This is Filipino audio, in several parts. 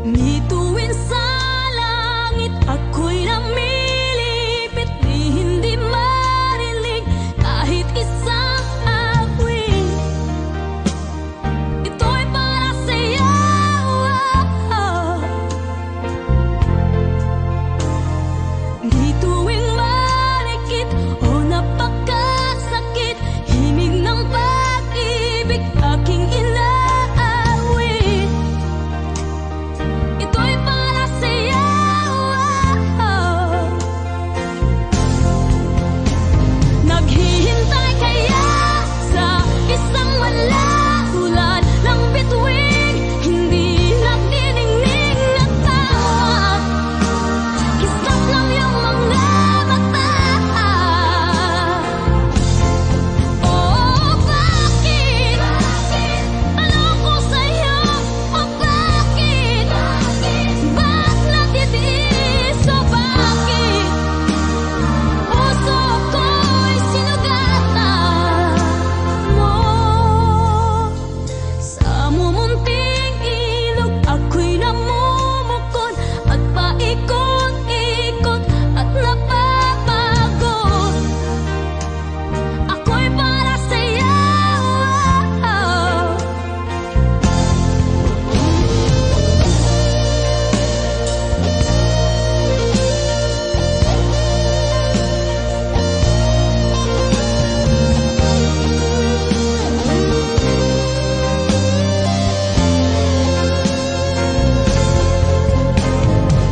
Ngituin sa langit, ako'y namilipit, di hindi marinig kahit isang awit. Ito'y para sa'yo. Ngituin malikit o napakasakit, himig ng pag-ibig aking inaawit. Ito'y para sa'yo. Naghihintay kaya sa isang malaulan ng bituin, hindi nagdiningning at tawag, kisap ng iyong mga mata. Oh, bakit? Tanong ko sa'yo, oh bakit? Ba't natitiis, oh bakit? Puso ko'y sinugatan mo. Sa mumunting ilog, ako'y namumukod at paikot-ikot at napapagod. Ako'y para sa'yo.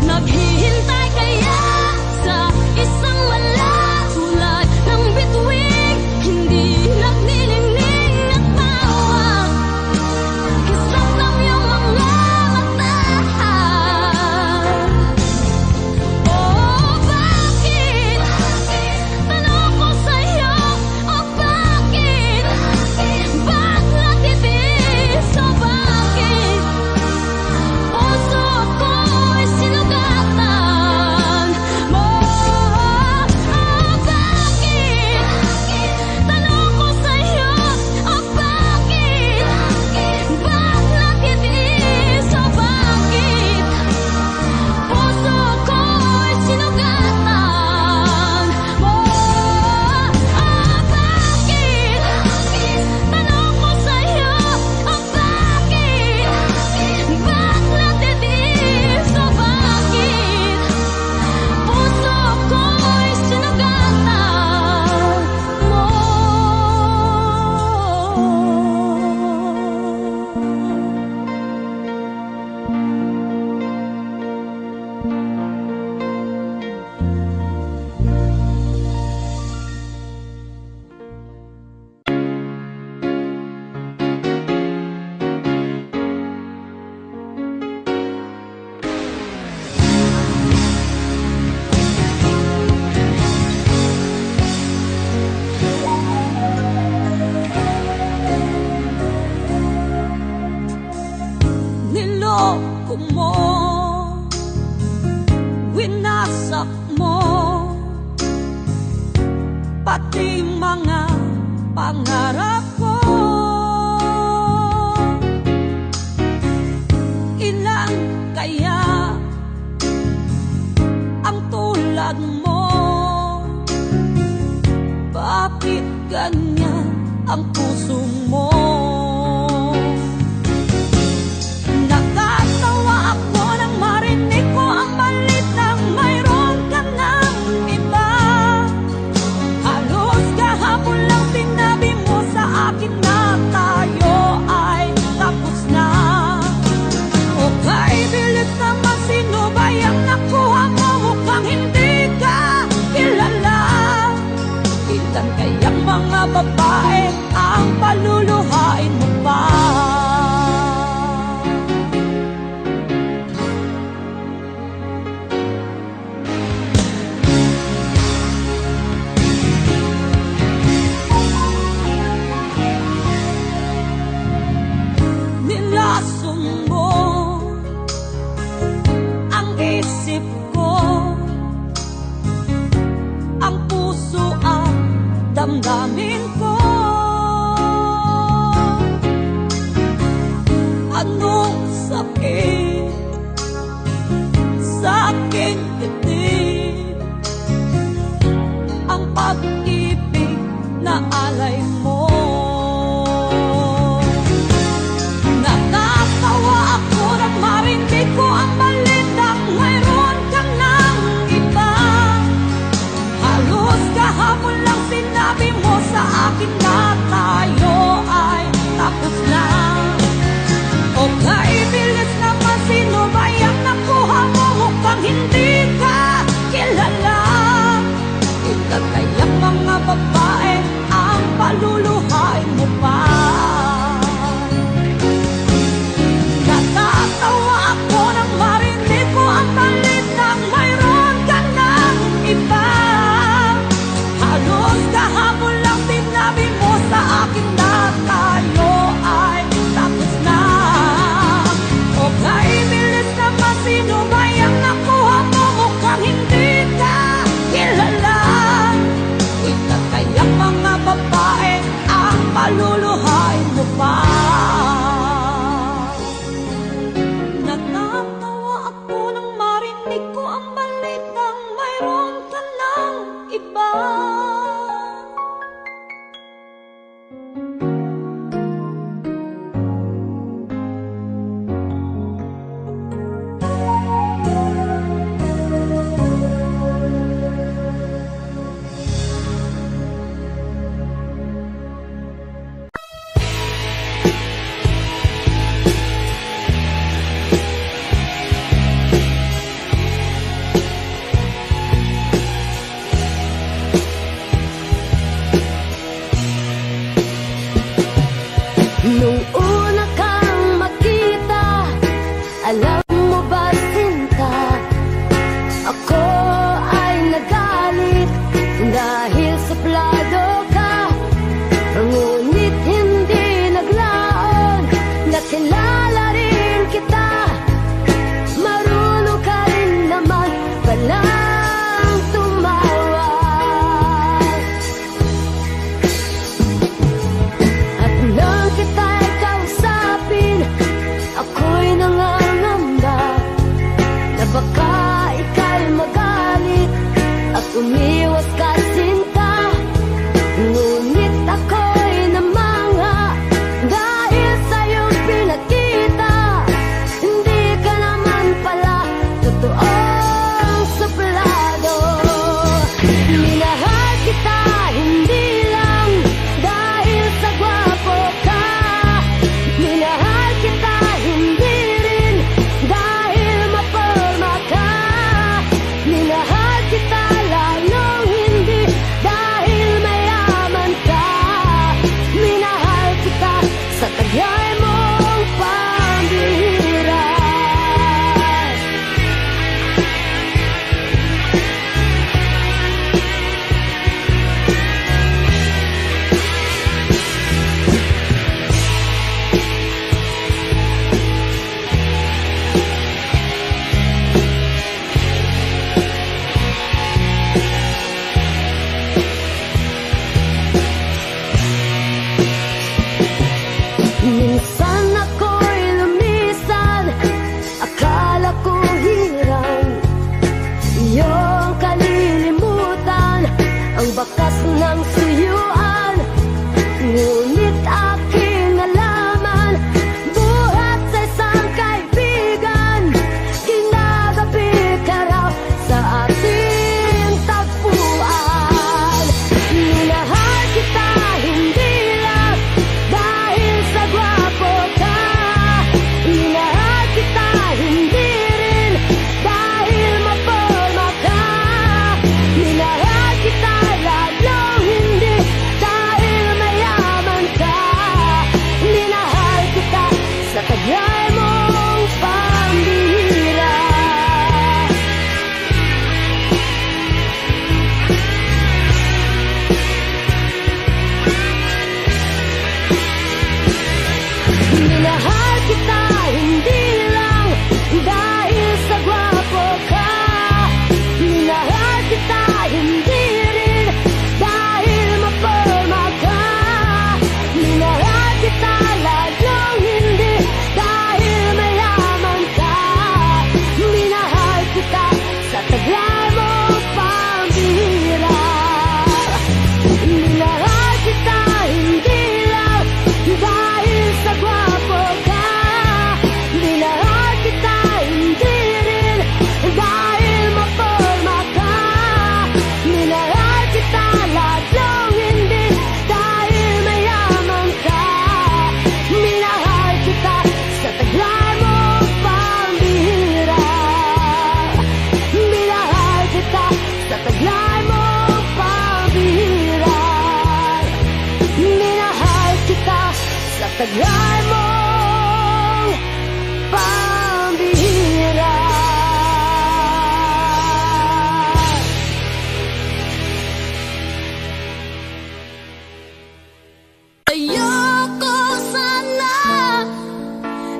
Naghihintay kaya sa isang malaulan ng bituin, hindi nagdiningning at tawag, kisap ng iyong mga mata. Oh, bakit? Tanong ko sa'yo, oh bakit? Ba't natitiis, oh bakit? Puso ko'y sinugatan mo. Oh, bakit? Tanong ko sa'yo, oh bakit? Ba't natitiis, oh bakit? Puso ko'y sinugatan mo. Oh, bakit? Tanong ko sa'yo, oh bakit? Ba't natitiis, oh bakit? Puso ko'y sinugatan mo. Niloko mo, winasak mo, pati mga pangarap ko. Ilan kaya ang tulad mo? Bakit ganyan ang puso mo? Nakatawa ako nang marinig ko ang balitang mayroon ka ng iba. Halos kahapon lang sinabi mo sa akin na tayo ay tapos na. Okay, bilis naman, sino ba yung nakuha mo? Mukhang hindi ka kilala. Ilan kayang mga babae ang paluluhain mo pa? Nilason mo ang isip ko, ang puso at damdamin ko. Anong sakit sa aking dibdib, ang pag-ibig na alay mo. Nakakawa ako nang marinig ko ang balitang mayroon ka ng iba. Halos kahapon lang sinabi mo sa akin na tayo ay tapos na. Okay, bilis naman, sino ba yung nakuha mo? Mukhang hindi ka kilala. Ilan kayang mga babae ang paluluhain tagal mong pambihira. Ayoko sana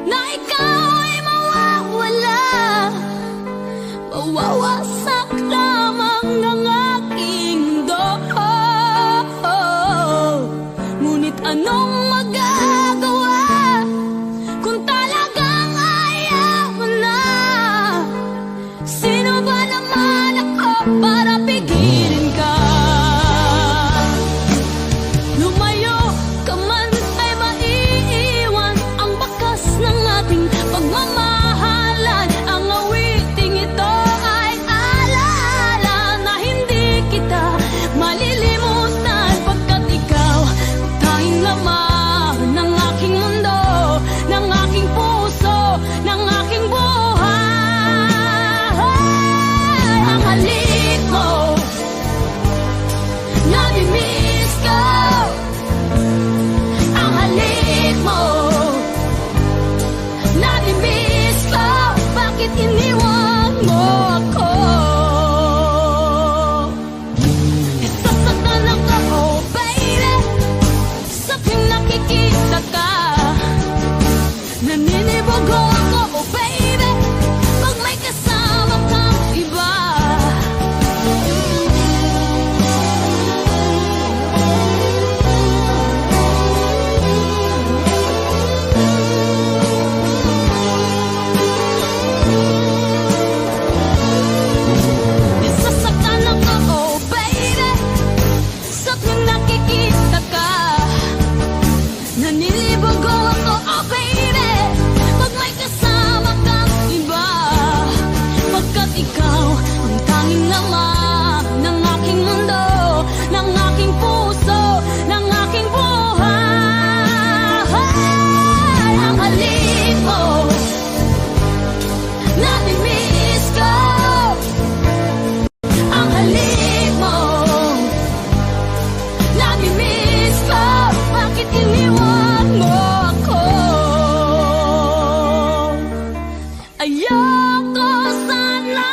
na ikaw ay mawawala, mawawasak lamang ng aking mundo. Ngunit anong magagawa kung talagang ayaw mo na? Sino ba naman ako para pigilin ka? Lumayo ka man ay maiiwan ang bakas ng ating pagmamahalan. Ang awiting ito ay alaala na hindi kita malilimutan, pagkat ikaw tanging laman ng aking mundo, ng aking puso, ng aking buhay. Ang halik mo, nami-miss ko. Ang halik mo, nami-miss ko. Bakit iniwan mo ako? Isasaktan ako, baby, sa tuwing nakikita ka. Naninibago ako, oh baby, pag may kasama kang iba. Nasasaktan ako, oh baby, sa tuwing nakikita ka. Nanilibago ako, oh baby, pag may kasama kang iba. Pagkat ikaw ang tanging laman ng aking mundo, ng aking puso, ng aking buhay. Ang halik mo, nami-miss ko. Ang halik mo, nami-miss ko. Bakit iniwan mo ako? Ayoko sana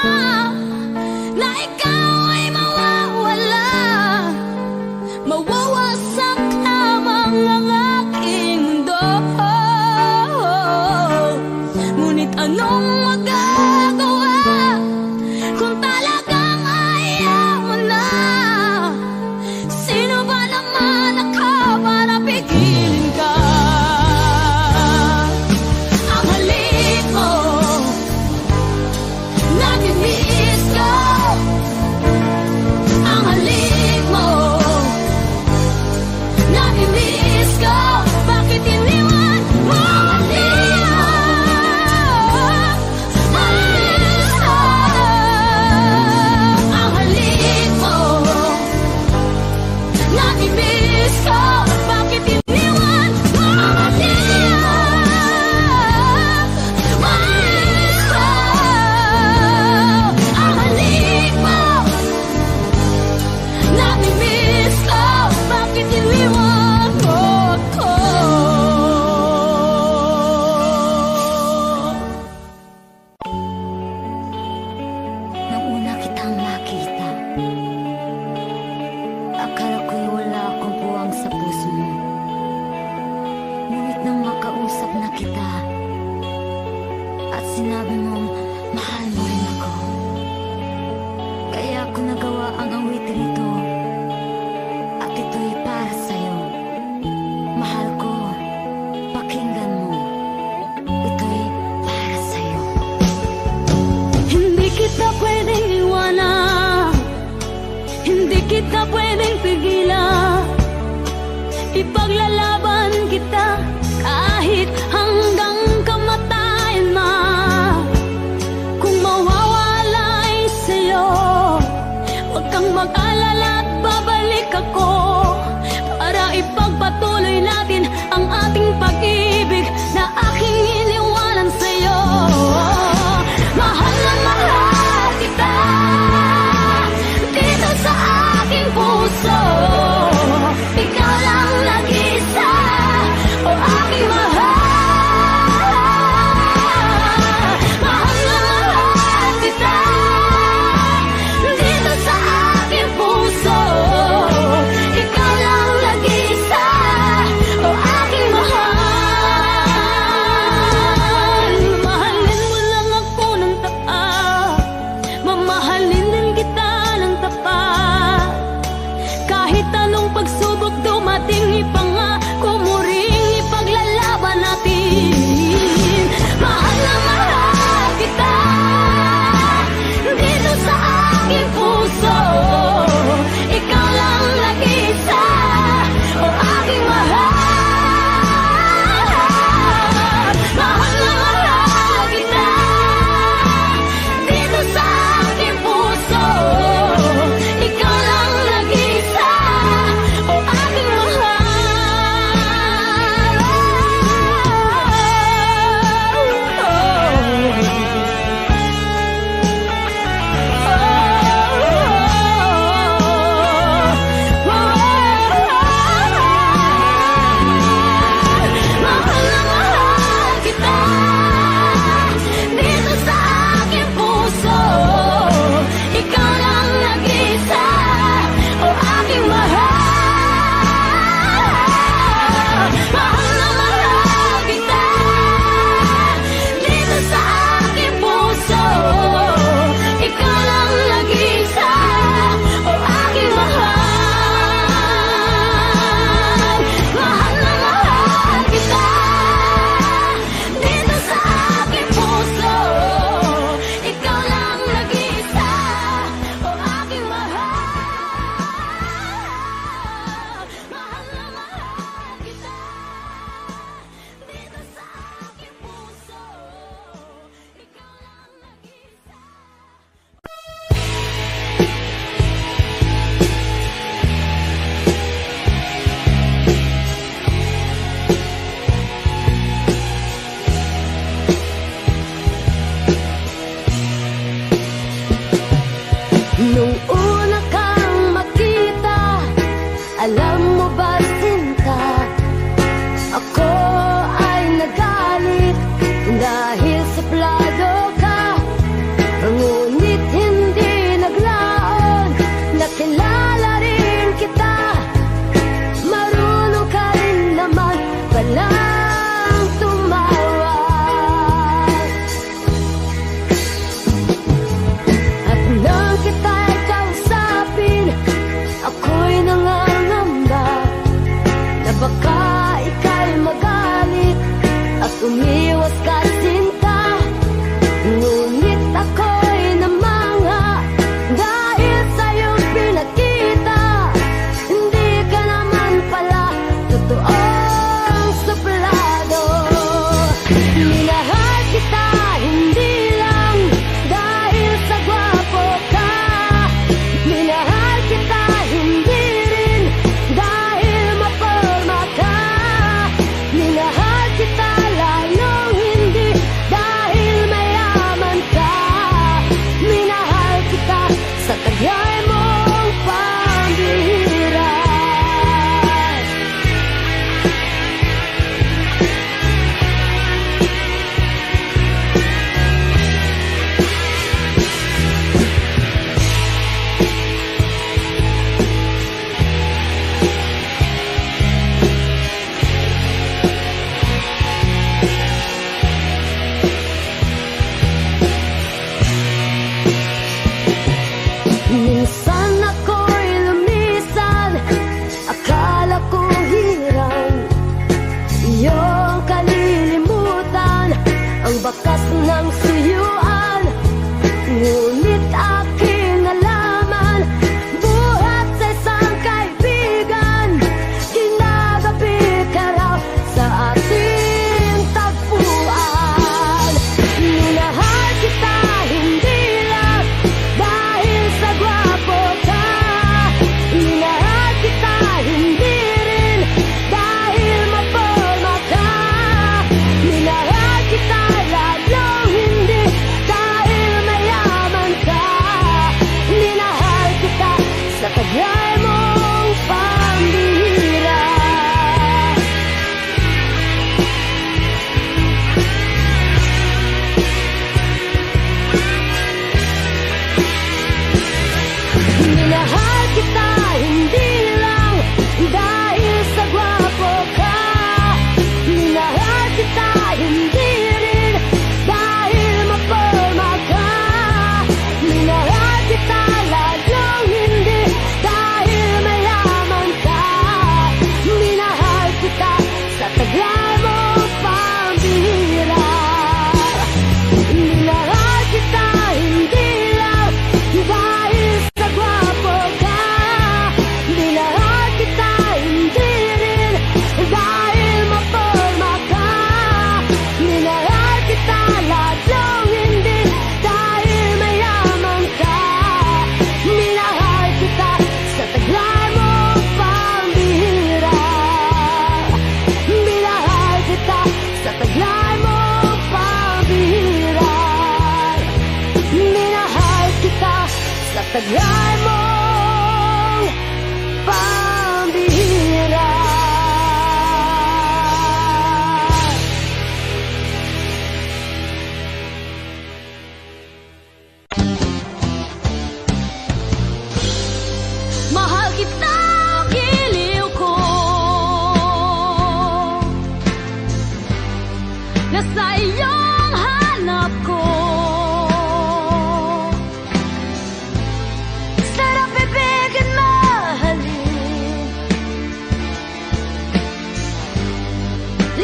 na ikaw ay mawawala, mawawasak lamang ang aking mundo. Ngunit anong magagawa kung talagang ayaw mo na? Sino ba naman ako para pigilin ka? Ang halik mo, nami-miss ko. Ang halik mo, nami-miss ko. Bakit iniwan mo ako? Ang halik mo, nami-miss ko. Bakit iniwan mo ako? Ang halik mo, nami-miss ko. Bakit iniwan mo ako? Nang una kitang makita, akala ko'y wala akong puwang sa puso mo. Ngunit nang makausap na kita at sinabi mong mahal mo rin ako, kaya ako nagawa ang awitin ito. At ito'y para sa'yo. Mahal ko, pakinggan mo. Ito'y para sa'yo. Hindi kita pwedeng iwanan, hindi kita pwedeng pigilan. Ipaglalaban kita kahit hanggang kamatayan man. Kung mawawala ay sa'yo, huwag kang mag-alala. mang pagsubok dumating, ipangako mo ring ipaglalaban natin. Mahal na mahal kita dito sa aking puso. Ikaw lang nag-isa, o aking mahal. Mahal na mahal kita dito sa aking puso. Ikaw lang nag-isa, o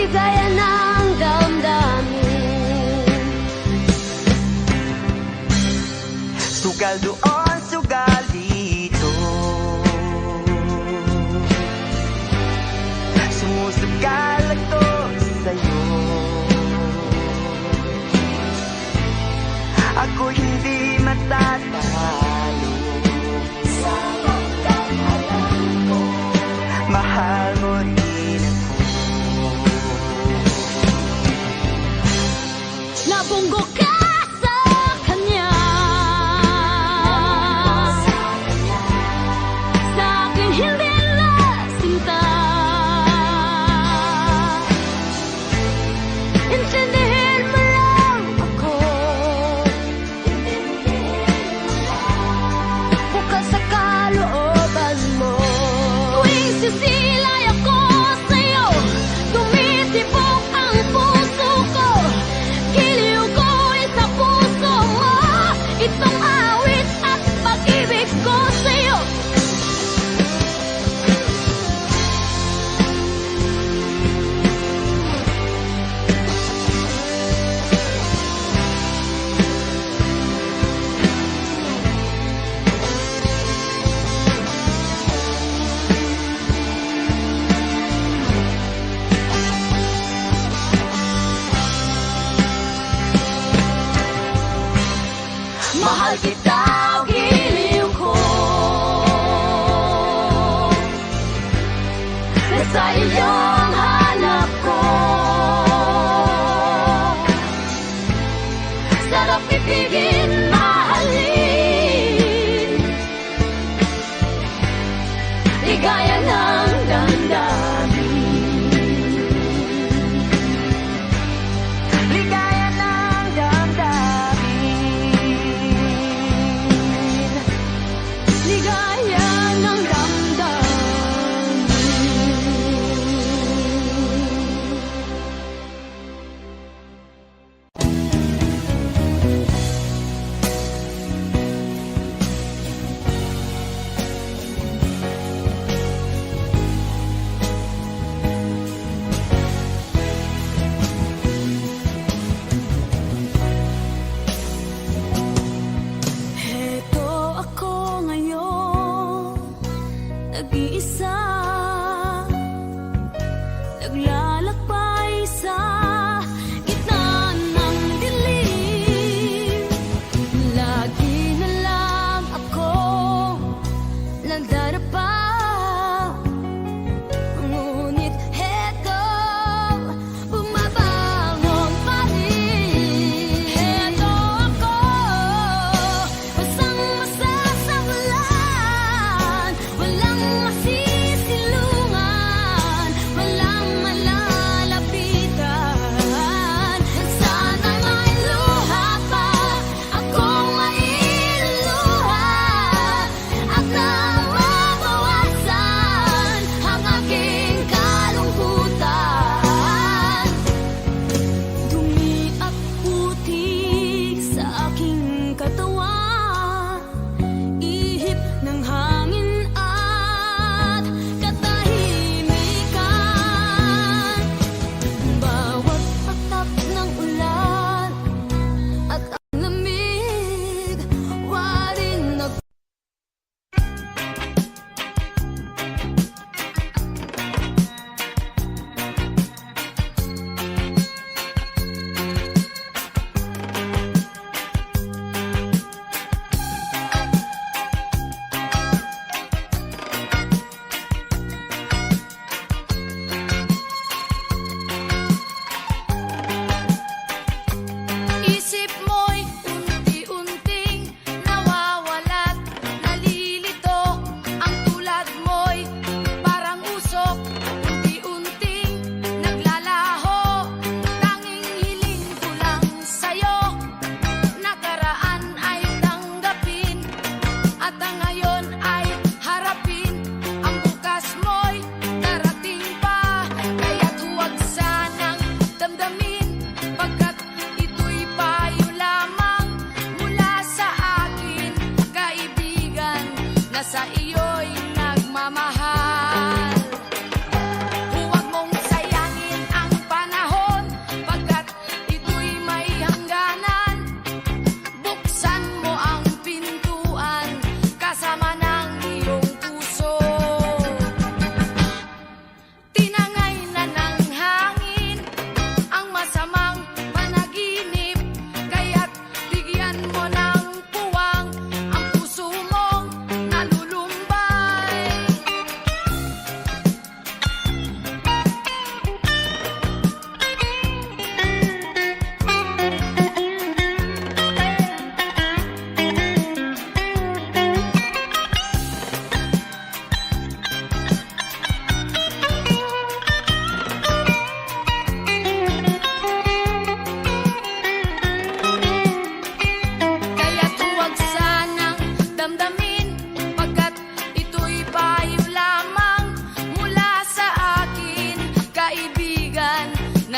ligaya ng damdamin. Sugal doon, sugal dito, sumusugal ako sa'yo. Ako hindi matatalo, mahal mo rin ako. Nabunggo ka sa kanya, sa akin hindi nasinta. Intindihin mo lang ako, bukas sa kalooban mo. Tuwing sisilay ako sa'yo, tumitibok ang puso ko. Giliw ko sa puso mo, itong awit at pag-ibig ko sa'yo. Mahal kita, giliw ko. Nasa iyong hanap ko. Sarap ibigin, mahalin. Ligaya ng damdamin. Ligaya ng damdamin, Ligaya ng damdamin. Heto ako ngayon, nag-iisa, naglalakbay sa gitna ng dilim. Lagi na lang ako nagdarapa, ngunit heto, bumabangon pa rin. Heto ako, basang-basa sa ulan, walang masisilungan, walang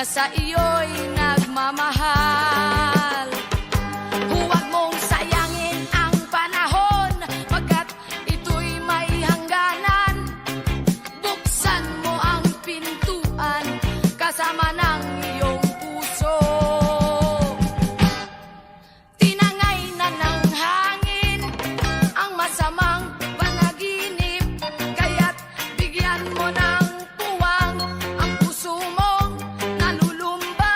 sa iyo'y nagmamahal. Huwag mong sayangin ang panahon, pagkat ito'y may hangganan. Buksan mo ang pintuan kasama ng iyong puso. Tinangay na ng hangin ang masamang panaginip, kaya't bigyan mo ng puwang ang puso mong nalulumba.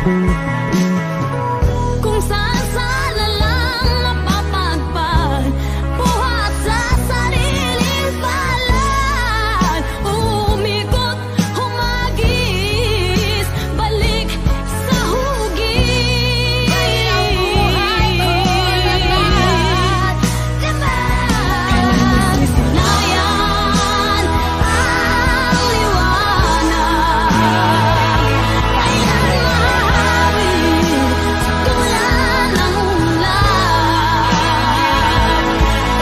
Kung saan na lang mapapadpad, buhat sa sariling palad. Umikot, humagis, balik sa hugis. Kaya buhay ko lahat, lahat. Nayan ang liwanag. Kailan mahawi sa tulan ng ulan.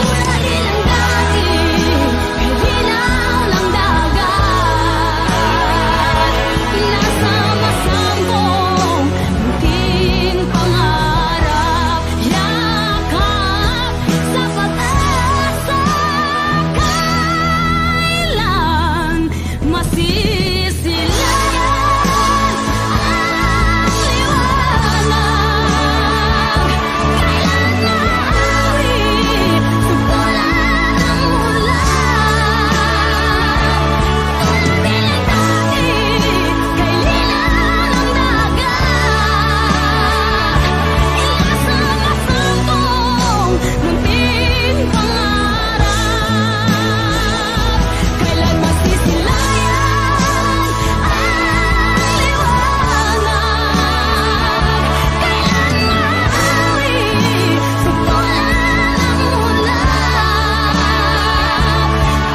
Tulad ilang dati, may hinaw ng dagat. Pinasama-samong munting pangarap. Yakap sa pag-asa, kailan masisilayan ang liwanag. Kailan mahawi sa tulan ng ulan. Tulad ilang dati, kay lilang ng dagat. Inasama-samong munting pangarap. Kailan masisilayan ang liwanag. Kailan mahawi sa tulan ng ulan.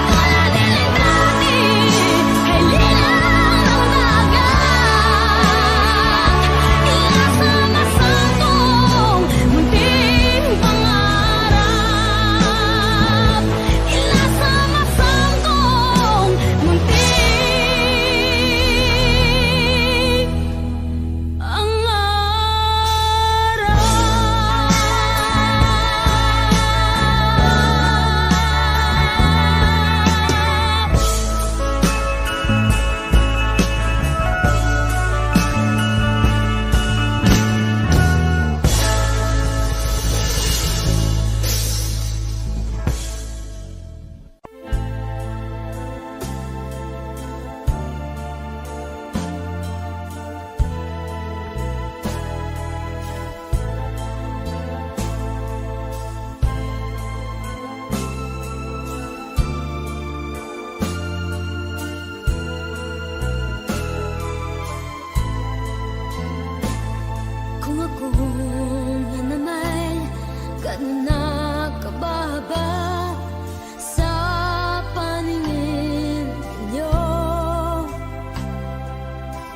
Tulad ilang dati, kay lilang ng dagat. Inasama-samong munting pangarap. Inasama-samong munting pangarap. Kung ako nga naman ganun nakababa sa paningin ninyo,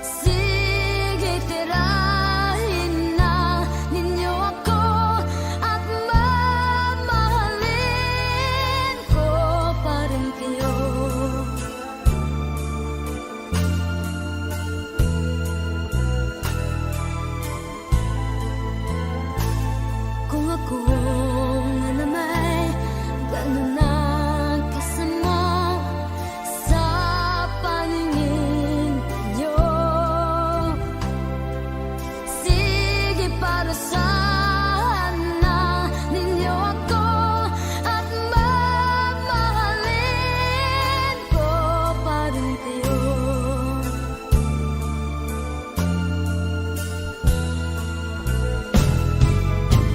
sige tirahin na ninyo ako at mamahalin ko pa rin kayo. Kung ako nga naman ganun nakasama sa paningin ninyo, sige parusahan na ninyo ako at mamahalin ko pa rin kayo.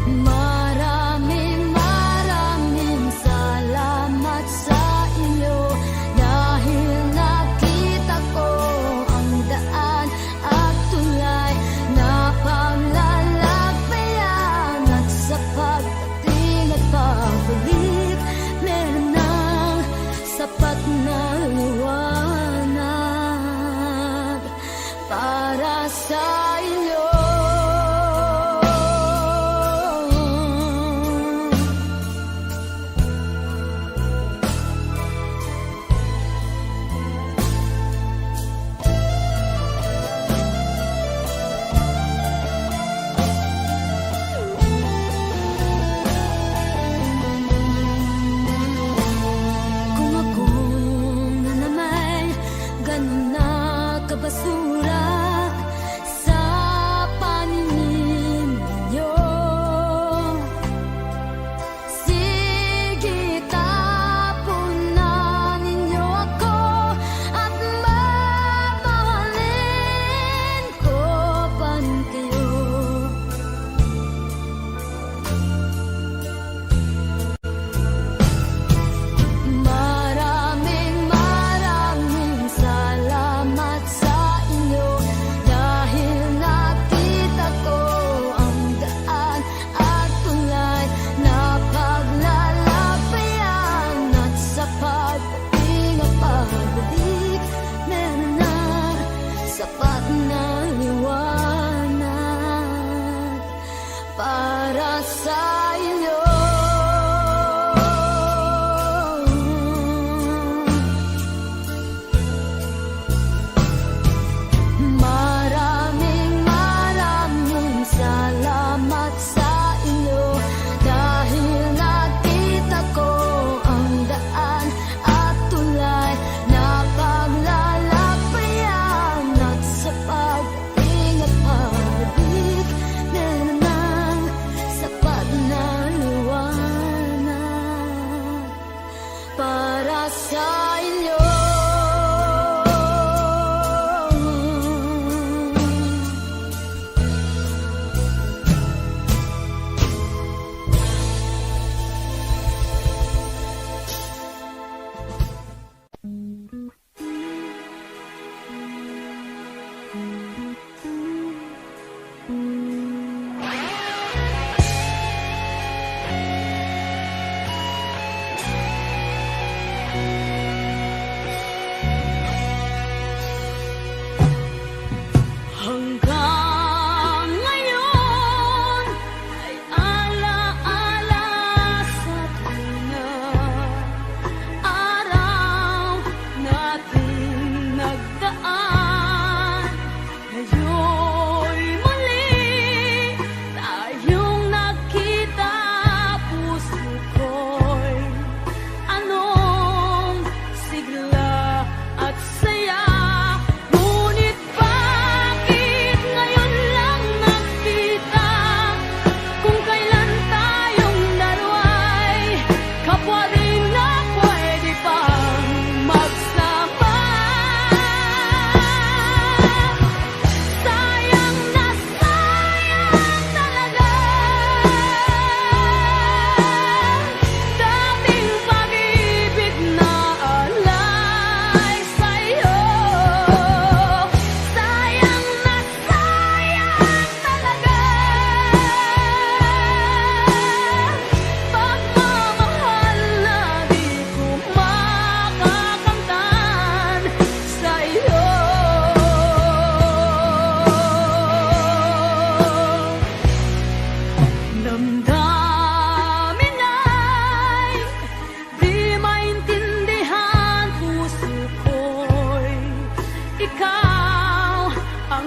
Maraming salamat sa inyo dahil nakita ko ang daan at tulay na paglalakbayan, at sa pagdating at pagbalik meron ng sapat na liwanag para sa inyo. Kung ako nga naman ganun nakabasura sa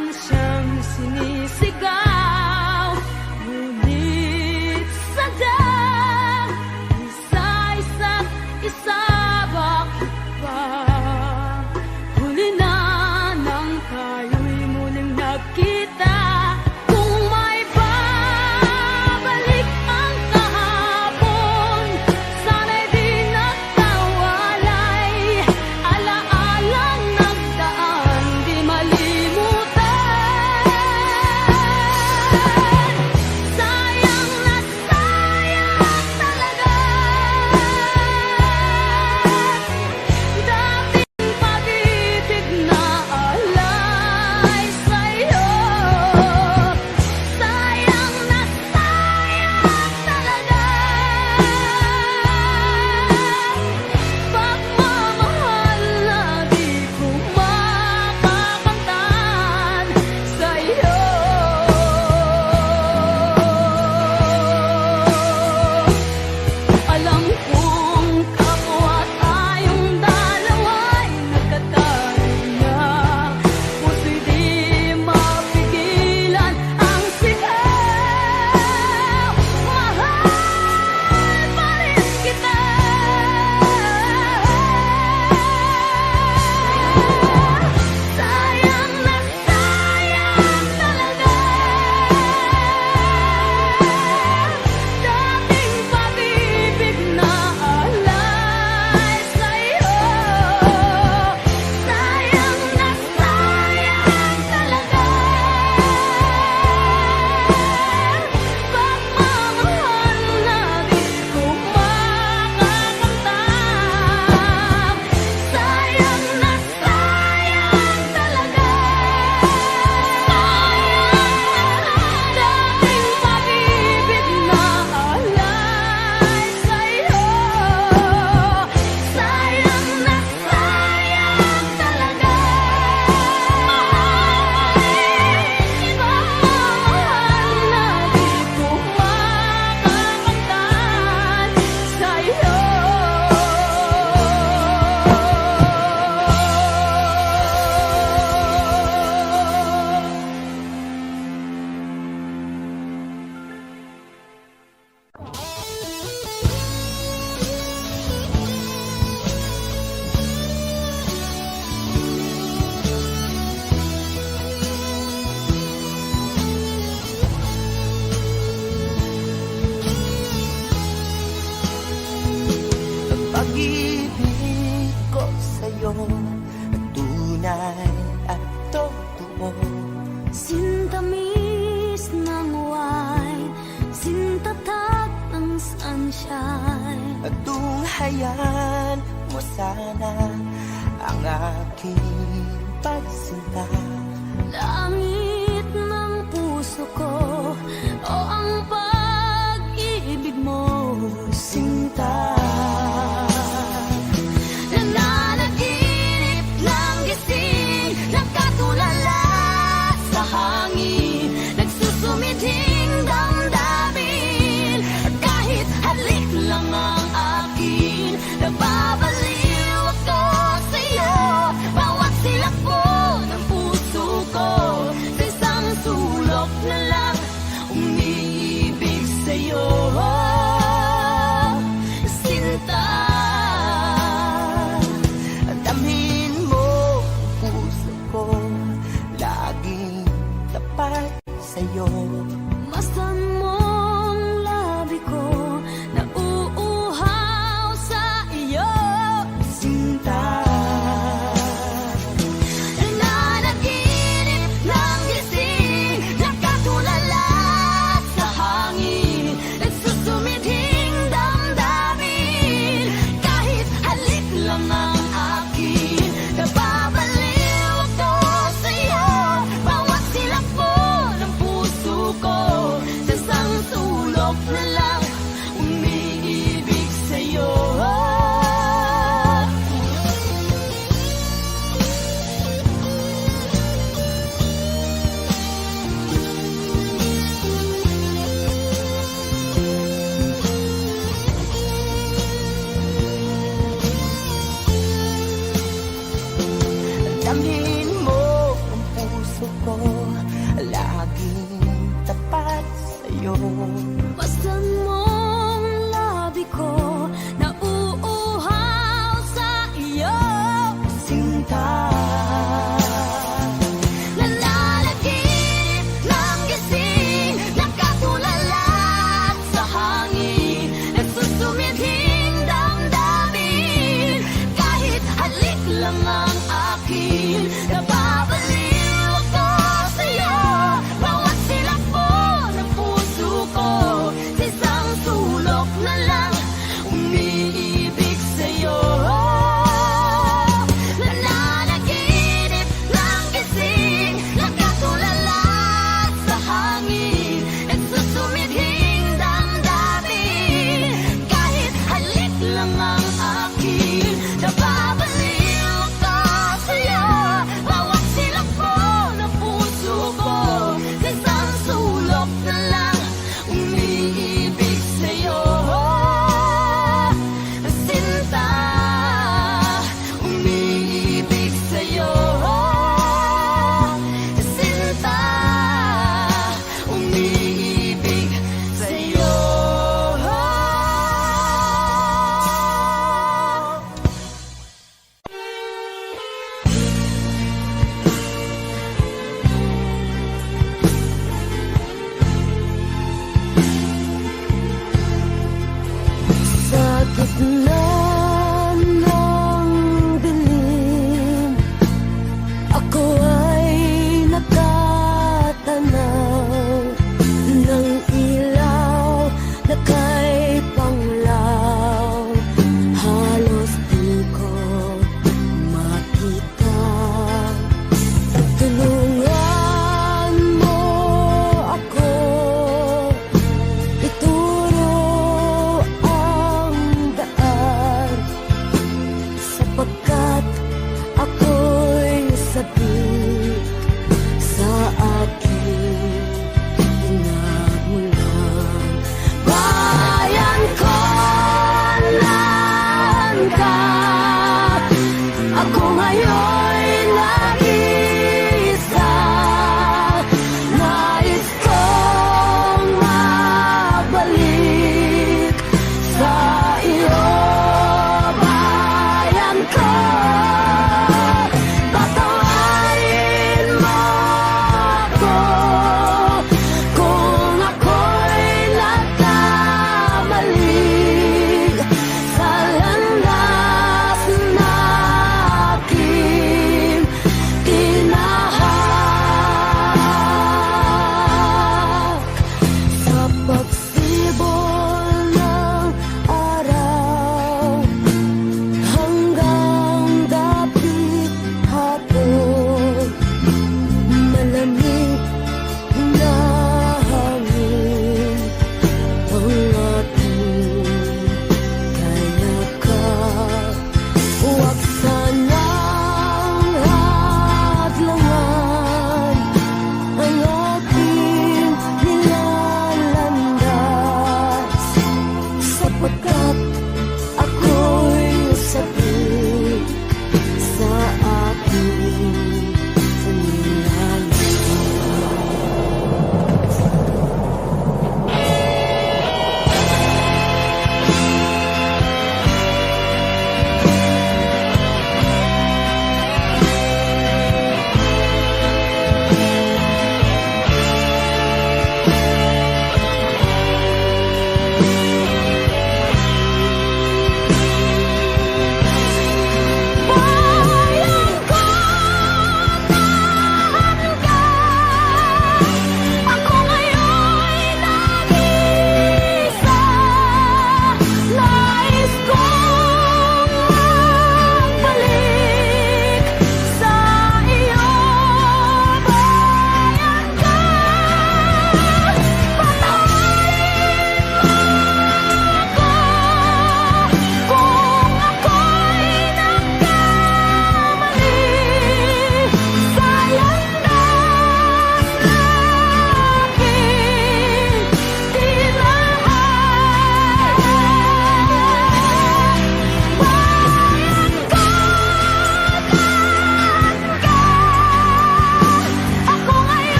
lang siyang sinisigaw. Ngunit sadyang isa-isa't isa, bakit ba huli na nang tayo'y muling nagkita? Kung may babalik ang kahapon, sana'y di nagkawalay. Alaalang nagdaan, di malimutan. Sayang na sayang talaga. Dating pag-ibig na alay sa'yo. Sayang na sayang talaga. Pagmamahal na di ko makakamtan sa'yo. Alam kong kapwa tayong dalawa'y nagkatayo na. Puso'y di mapigilan ang sigaw. Mahal pa rin kita. Sayang na sayang talaga. Dating pag-ibig na alay sa'yo. Sayang na sayang talaga. Pagmamahal na di ko makakamtan. Sayang na sayang talaga. Dating pag-ibig na alay sa'yo. Sayang na sayang talaga. Pagmamahal na di ko makakamtan sa'yo. Ang pag-ibig ko sa'yo ay tunay at totoo. Sintamis ng wine, sintatag ng sunshine. At tunghayan mo sana ang aking pagsinta. Langit ng puso ko, o ang pag-ibig mo, sinta. Nananaginip ng gising, nagkatulala sa hangin, nagsusumidhing damdamin. At kahit halik lang ang akin, nababaliw ako sa'yo. Bawat silakbo ng puso ko, sa isang sulok na lang umiibig sa'yo. Sinta, Damhin mo ang puso ko, laging tapat sa'yo. masdan mong labi ko, nauuhaw sa iyo. Sinta, Nananaginip ng gising, nagkatulala sa hangin, nagsusumidhing damdamin. Kahit halik lang ang akin, nababaliw ako sa'yo. Bawat silakbo ng puso ko, sa'yo. Basta mong labi ko nauuhaw sa iyo. Sinta, Nalalaginip ng gising, nakatulala sa hangin, nagsusumidhing damdamin. Kahit halik lang ang akin, nababaliw ako sa'yo. Bawat silak mo ng puso ko, sa isang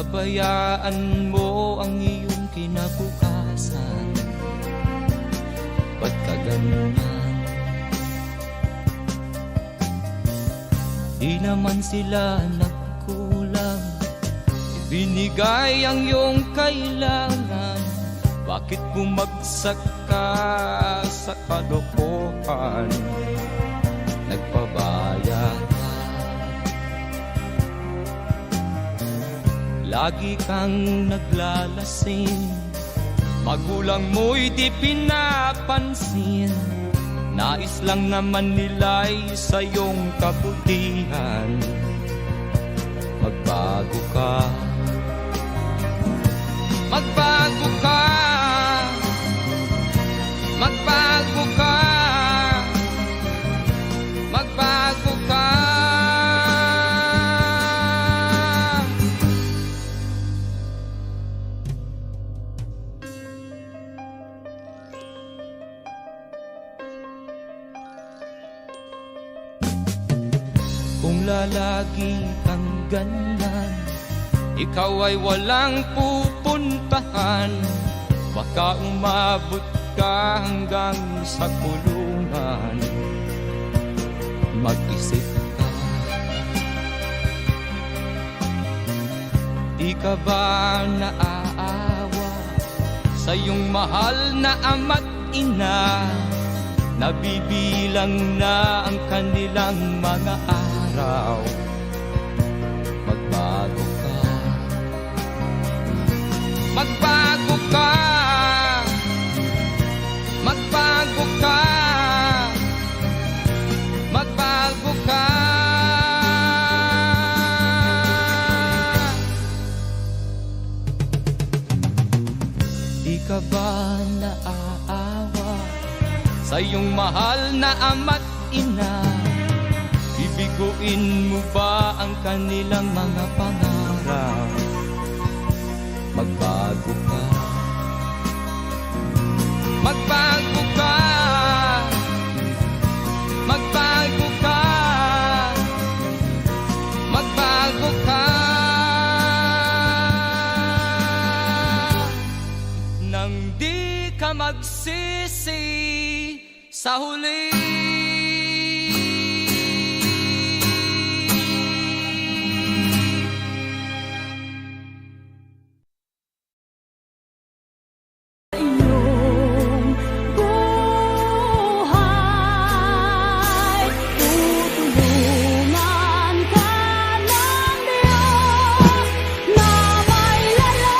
Pinabayaan mo ang iyong kinabukasan. Ba't ka ganyan? Di naman sila nagkulang, binigay ang iyong kailangan. Bakit bumagsak ka sa kalokohan? Nagpabaya ka, lagi kang naglalasing. Magulang mo'y di pinapansin. Nais lang naman nila'y sa iyong kabutihan. Magbago ka, magbago ka, magbago ka, magbago ka. Kung lalagi kang ganyan, ikaw ay walang pupuntahan. Baka umabot ka hanggang sa kulungan. Mag-isip ka, di ka ba naaawa sa iyong mahal na ama't ina? Nabibilang na ang kanilang mga araw. Magbago ka, magbago ka, magbago ka, magbago ka. Di ka ba naaawa sa iyong mahal na ama't ina? Bibiguin mo ba ang kanilang mga pangarap? Magbago ka, magbago ka, magbago ka, magbago ka. Nang di ka magsisi sa huli. iyong buhay. Tutulungan ka ng Diyos na may lalag.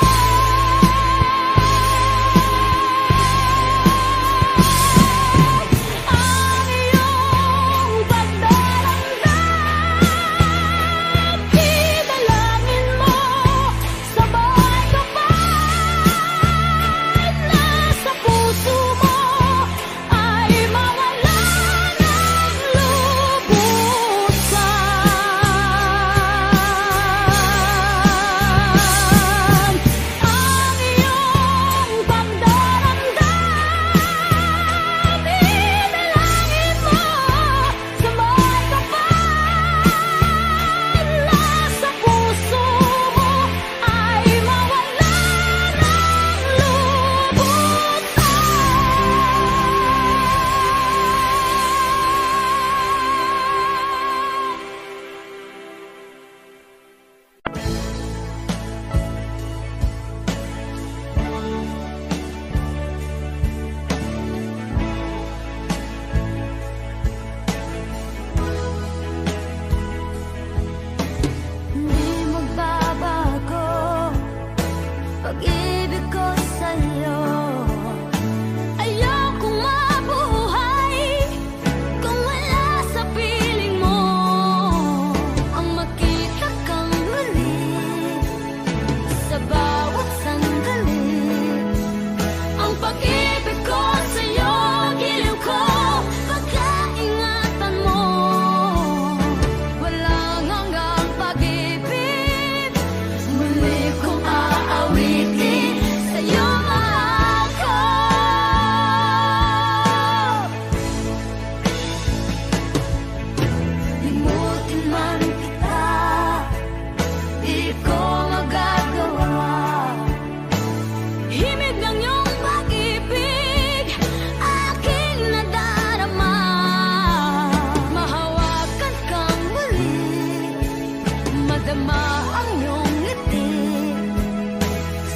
ang iyong ngiti.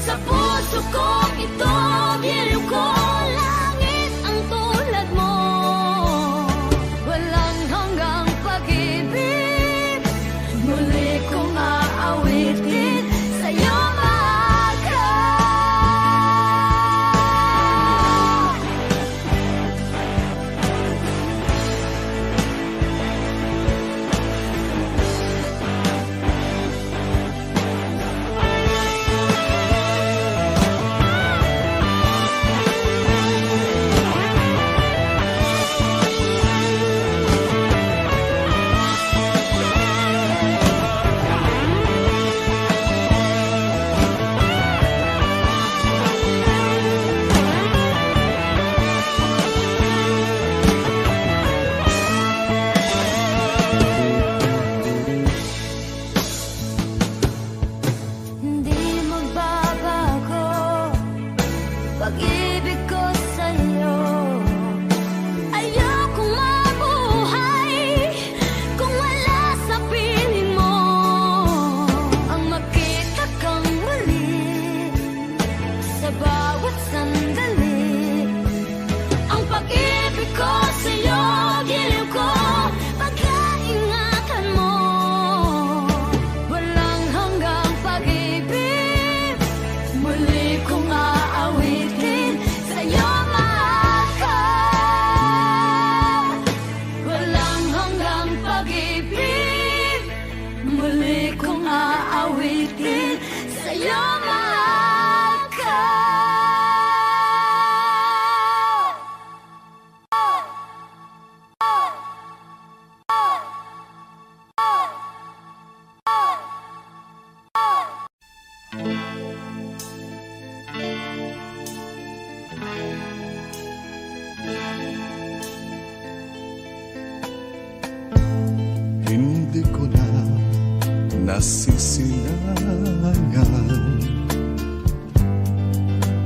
Sa puso ko ito, biro ko, langit ang tulad mo. Walang hanggang pag-ibig, muli kong aawitin, sa'yo mahal ka. Hindi magbabago pag-ibig ko sa'yo. Ayokong mabuhay kung wala sa piling mo. Ang makita kang muli sa bawat sandali. Ang pag-ibig ko sa'yo, giliw ko, pagkaingatan mo. Walang hanggang pag-ibig, muli kong aawitin, sa'yo mahal ka. Walang hanggang pag-ibig, muli kong aawitin, sa'yo mahal ka. Hindi ko na nasisilangan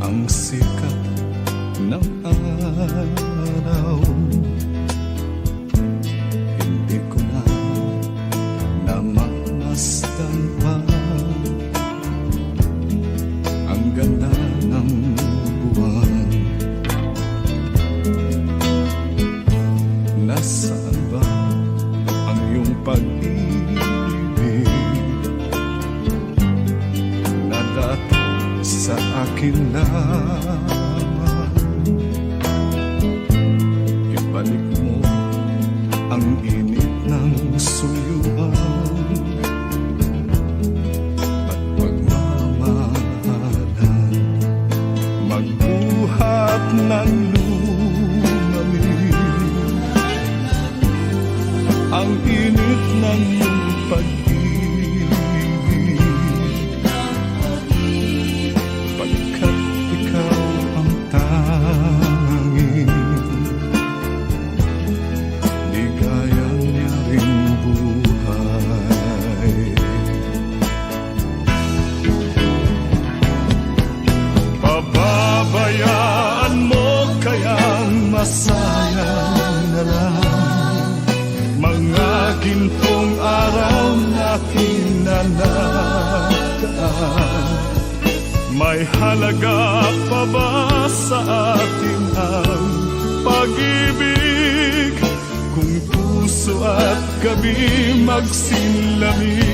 ang sikat ng araw. Hindi ko na namasdan pa ang ganda ng buwan. Nasaan ba ang iyong pag-ibig na dati sa akin lamang? Ibalik mo ang init ng suyuan at pagmamahalan, magbuhat ng lumamin ang init ng iyong pag-ibig, pagkat ikaw ang tanging ligayang niyang buhay. Pababayaan mo kayang masayang na lang mga gintong araw natin na nagaan. May halaga pa ba sa atin ang pag-ibig kung puso at gabi magsilamig?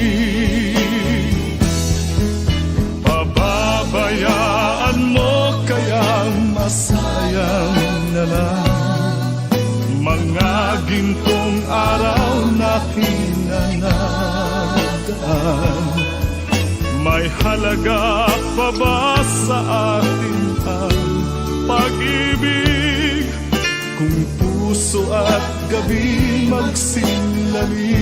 Pababayaan mo kayang masayang na lang mga gintong araw na hinanagaan. May halaga pa ba sa atin ang pag-ibig kung puso at gabi magsilamig?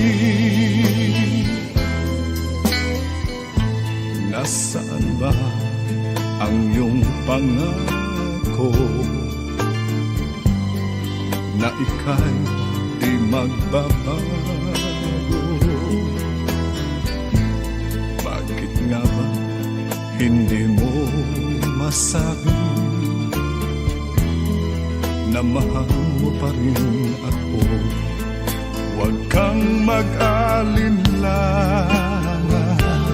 Nasaan ba ang iyong pangako na ika'y di magbabago? Bakit nga ba hindi mo masabi na mahal mo pa rin ako? Huwag kang mag-alinlangan,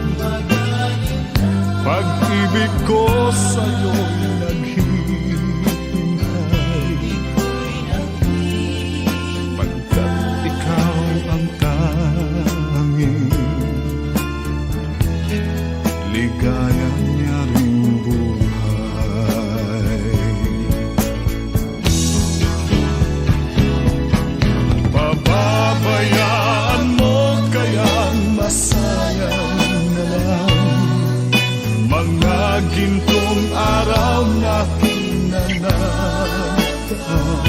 pag-ibig ko sa'yo'y naghihintay, pagkat ikaw ang tanging ligaya niya ring buhay. Pababayaan mo kayang masayang na lang mga gintong araw natin na nataan.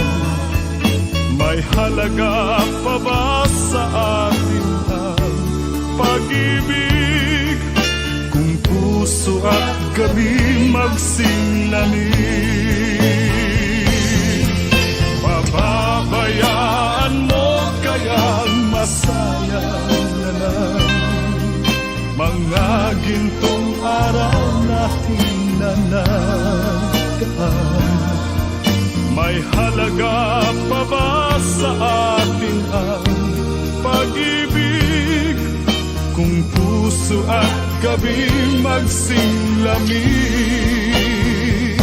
May halaga pa ba sa atin ang pag-ibig kung puso at gabi magsinlamig? Pababayaan mo kayang masayang na lang mga gintong araw natin na nagaan. May halaga pa ba sa atin ang pag-ibig kung puso at gabi magsinlamig?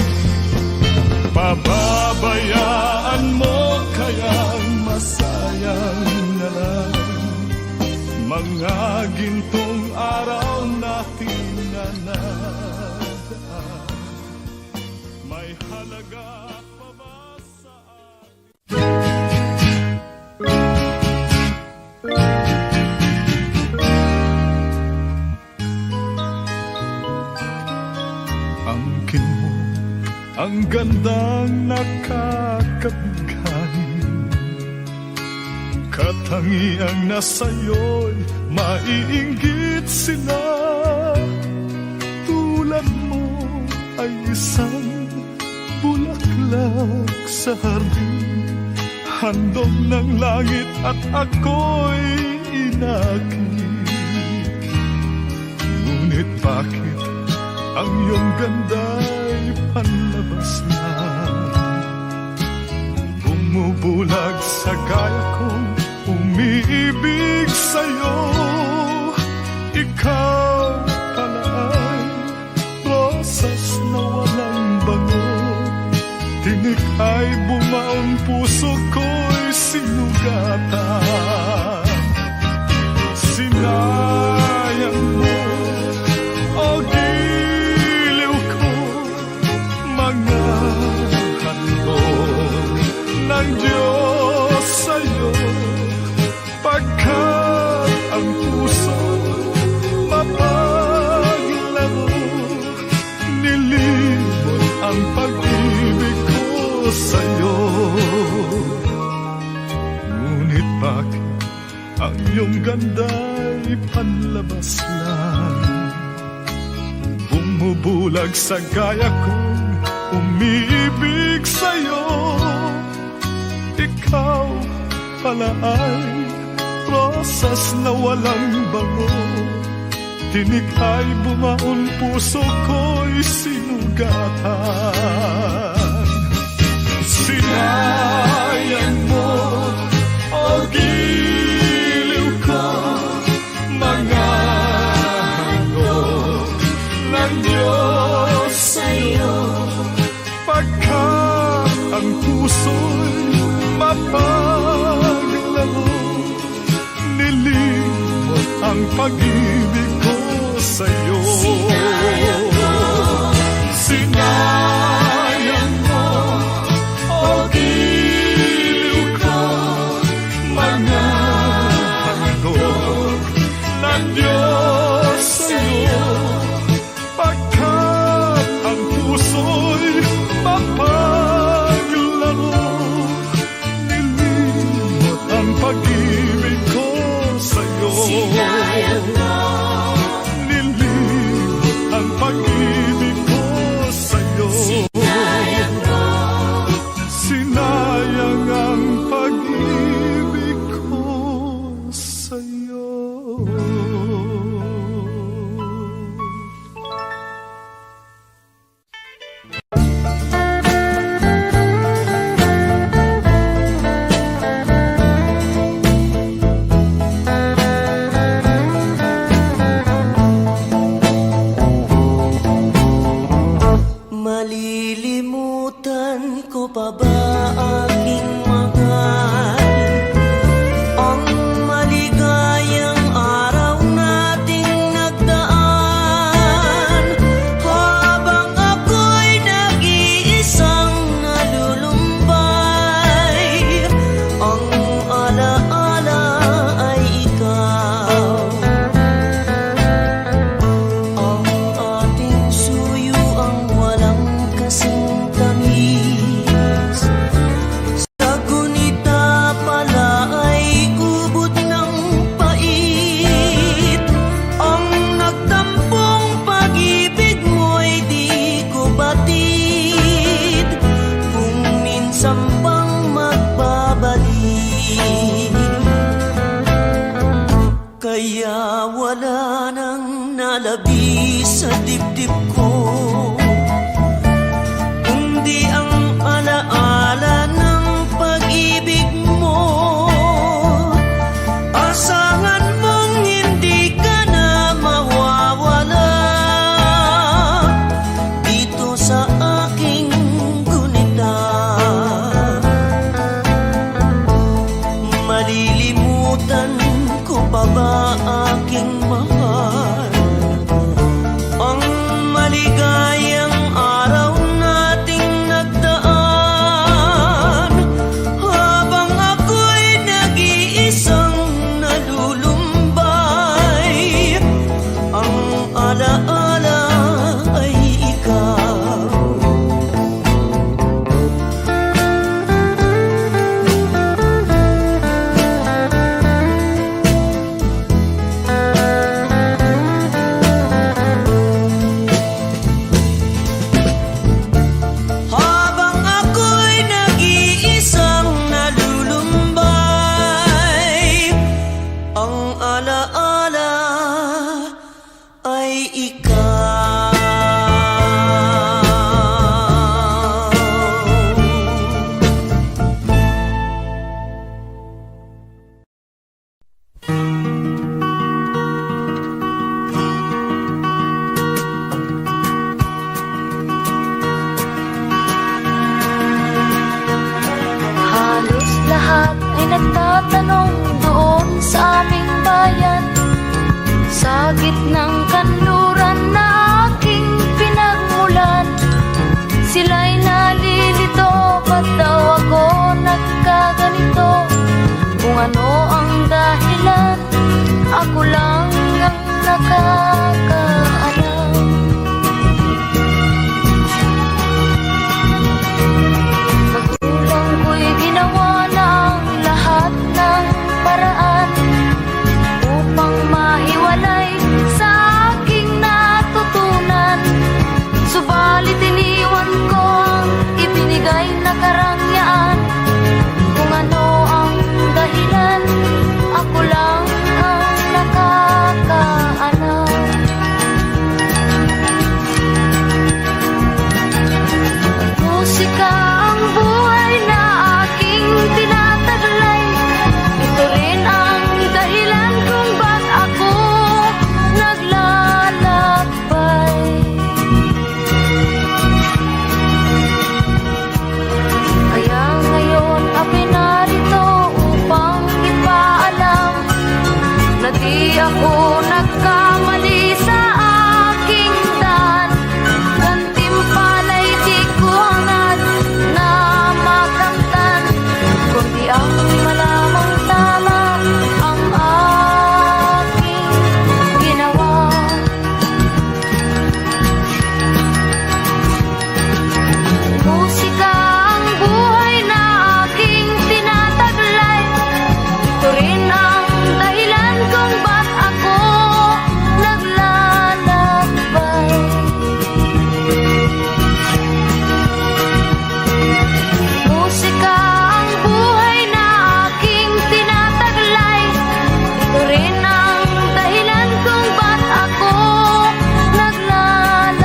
Pababayaan mo kayang masayang na lang mga gintong araw natin na nagaan. May halaga pa ba sa angkin mo ang gandang nakakabigay, katangiang nasa'yo'y maiinggit sila. Tulad mo ay isang bulaklak sa hardin, handog ng langit at ako'y inakit. Ngunit bakit ang iyong ganda'y panlabas na bumubulag sa gaya kong umiibig sa'yo? Ikaw pala ay rosas na walang bango, tinik ay bumaon, puso ko'y sinugatan. Sinayang mo, o giliw ko, mga handog ng Diyos sa'yo, pagkat ang puso mapaglago, nilimot ang pag-ibig ko sa'yo. Ngunit bakit ang iyong ganda'y panlabas lang, bumubulag sa gaya kong umiibig sa'yo? Ikaw pala ay rosas na walang bango, tinik ay bumaon, puso ko'y sinugatan. Sinayang mo, o giliw ko, mga handog ng Diyos sa'yo, pagkat ang puso'y mapaglago, nilimot ang pag-ibig ko sa'yo. Sinayang mo, o giliw ko, mga handog ng Diyos sa'yo, pagkat ang puso'y mapaglago, nilimot ang pag-ibig ko sa'yo. Sinayang mo, lumalabi sa dibdib ko, kundi ang alaala ng pag-ibig mo. Asahan mong hindi ka na mawawala dito sa aking gunita. Malilimutan ko pa ba aking mahal ang maligayang araw nating nagdaan, habang ako'y nag-iisang nalulumbay. Ang alaala ay ikaw. Habang ako'y nag-iisang nalulumbay, ang alaala ay ikaw. Halos lahat ay nagtatanong doon sa aming bayan, sa gitnang kanluran na aking pinagmulan. Sila'y nalilito, ba't daw ako nagkaganito? Kung ano ang dahilan, ako lang ang nakakaalam. Magulang ko'y ginawa na ang lahat ng paraan upang mahiwalay sa aking natutunan. Subalit iniwan ko ang ibinigay na karangyaan. Kung ano ang dahilan, ako lang ang nakakaalam. Musika ang buhay na aking tinataglay. Ito rin ang dahilan kung ba't ako naglalakbay. Kaya ngayon ako'y narito upang ipaalam na di ako nagkamali sa aking daan. Gantimpala'y di ko hangad na makamtan, kundi ang malamang tama ang aking ginawa. Musika ang buhay na aking tinataglay. Ito rin ang dahilan kung ba't ako naglalakbay. Musika ang buhay na aking tinataglay. Ito rin ang dahilan kung ba't ako naglalakbay.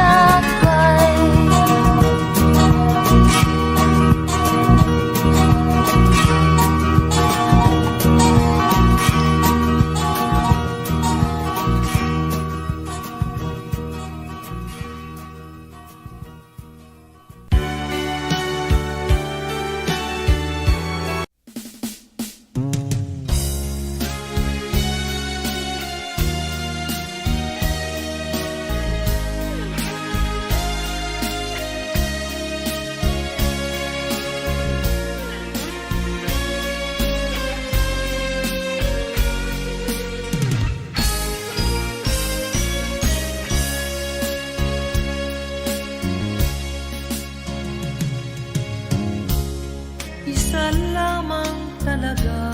Isa lamang talaga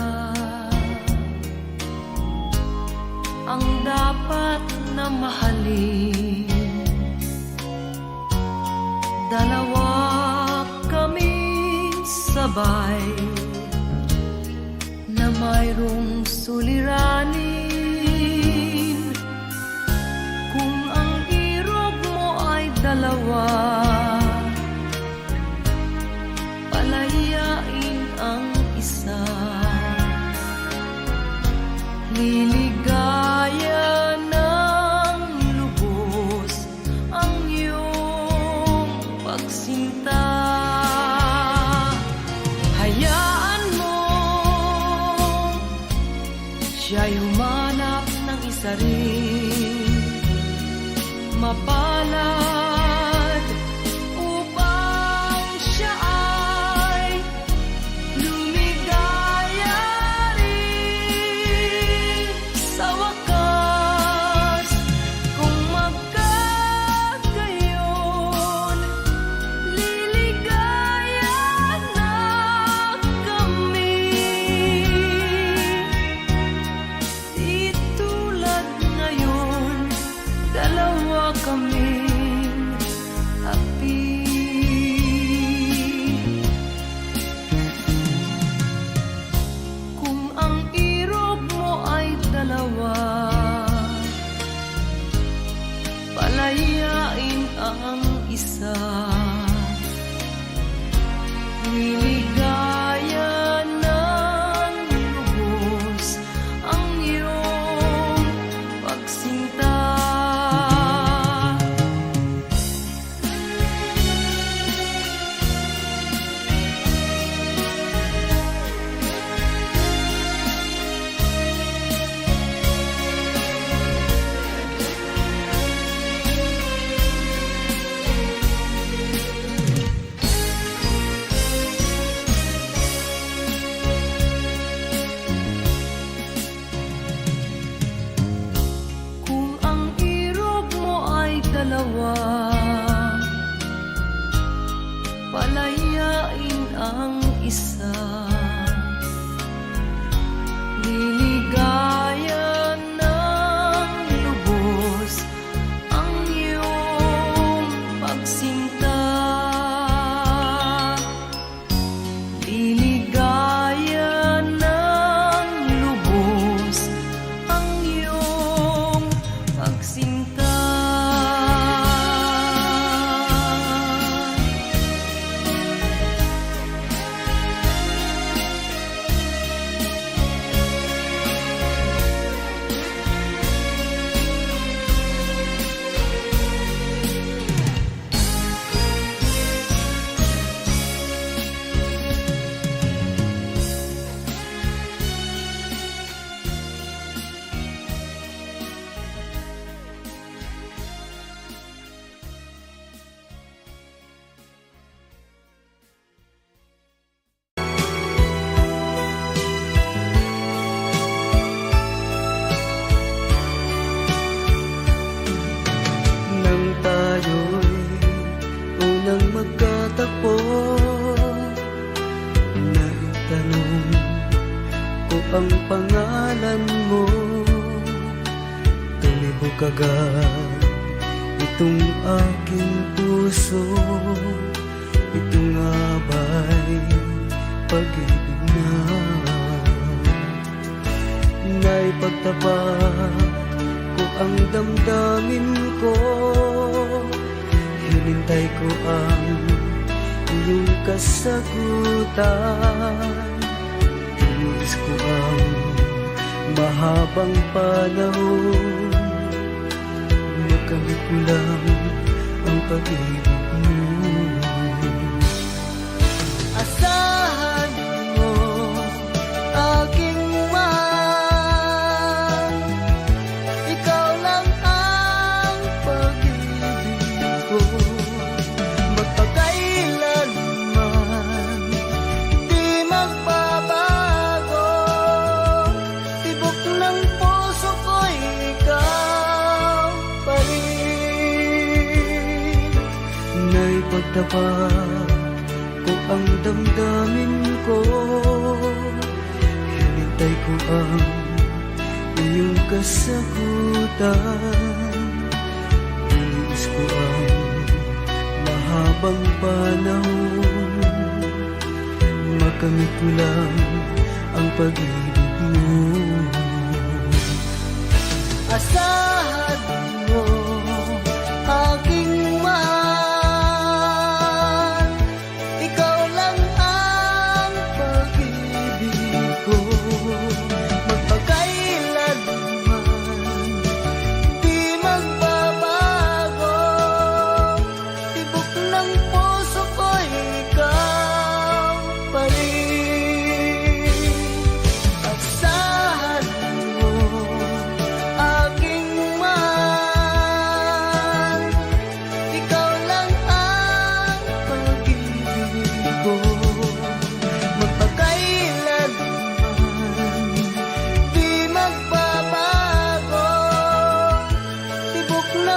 ang dapat na mahalin. Dalawa kaming sabay na mayroong suliranin. Kung dalawa, palayain ang isa. Liligaya ng lubos ang iyong pagsinta. Hayaan mo siya'y humanap ng isa rin, mapalad upang siya ay lumigaya rin sa wakas. Kung magkagayon, liligaya na kami. Di tulad ngayon, dalawa kaming api. Kung ang irog mo ay dalawa, palayain ang isa. Liligaya ng lubos ang iyong pagsinta. Kung ang irog mo ay dalawa, palayain ang isa. Liligaya ng lubos ang iyong pagsinta. Liligaya ng lubos ang iyong pagsinta. Nang tayo'y unang magkatagpo, naitanong ko ang pangalan mo. Tumibok agad itong aking puso. Ito nga ba'y pag-ibig na naipagtapat ko ang damdamin ko? Hinintay ko ang iyong kasagutan. Tinis ko ang mahabang panahon. Makamit mo lang ang pag-ibig mo. Asahan mo, aking mahal, ikaw lang ang pag-ibig ko. Magpakailanman di magbabago, tibok ng puso ko'y ikaw pa rin. Naipagtapat ko ang damdamin ko. Hinintay ko ang iyong kasagutan. Tinis ko ang mahabang panahon. Makamit ko lang ang pag-ibig mo. Asahan mo, aking mahal,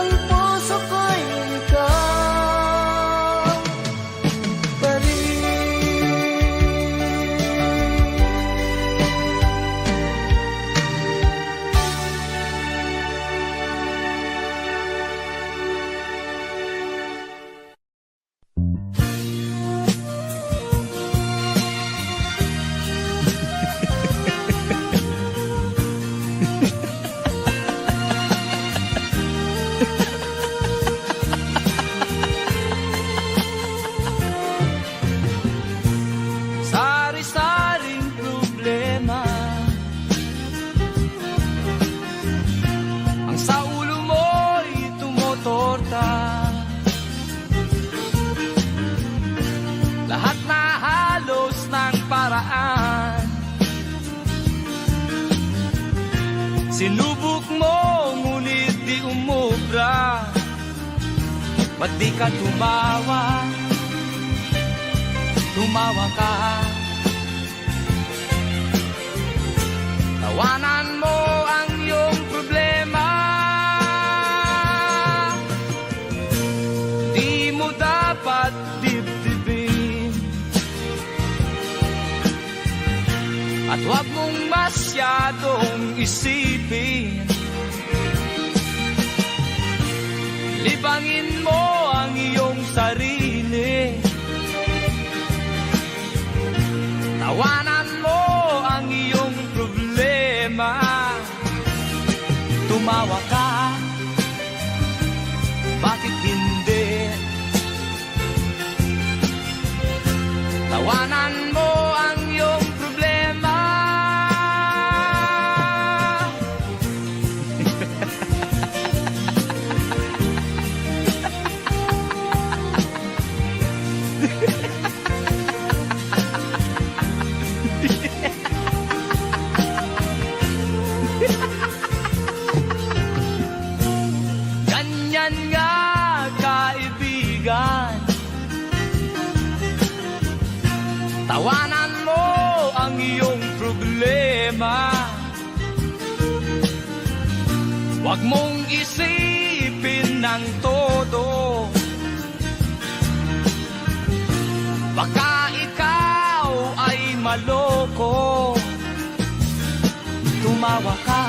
ang puso ko'y ikaw pa rin. Sari-saring problema ang sa ulo mo'y tumotorta. Lahat na halos ng paraan sinubok mo, ngunit di umubra. Ba't di ka tumawa? Tumawa ka. Tawanan mo ang iyong problema. Di mo dapat dibdibin, at huwag mong masyadong isipin. Libangin mo ang iyong sarili. Tawanan mo ang iyong problema. Tumawa ka, bakit hindi? Tawanan mo ang iyong problema. Ganyan nga, kaibigan. Tawanan mo ang iyong problema. Huwag mong isipin ng todo. Baka ikaw ay maloko. Tumawa ka,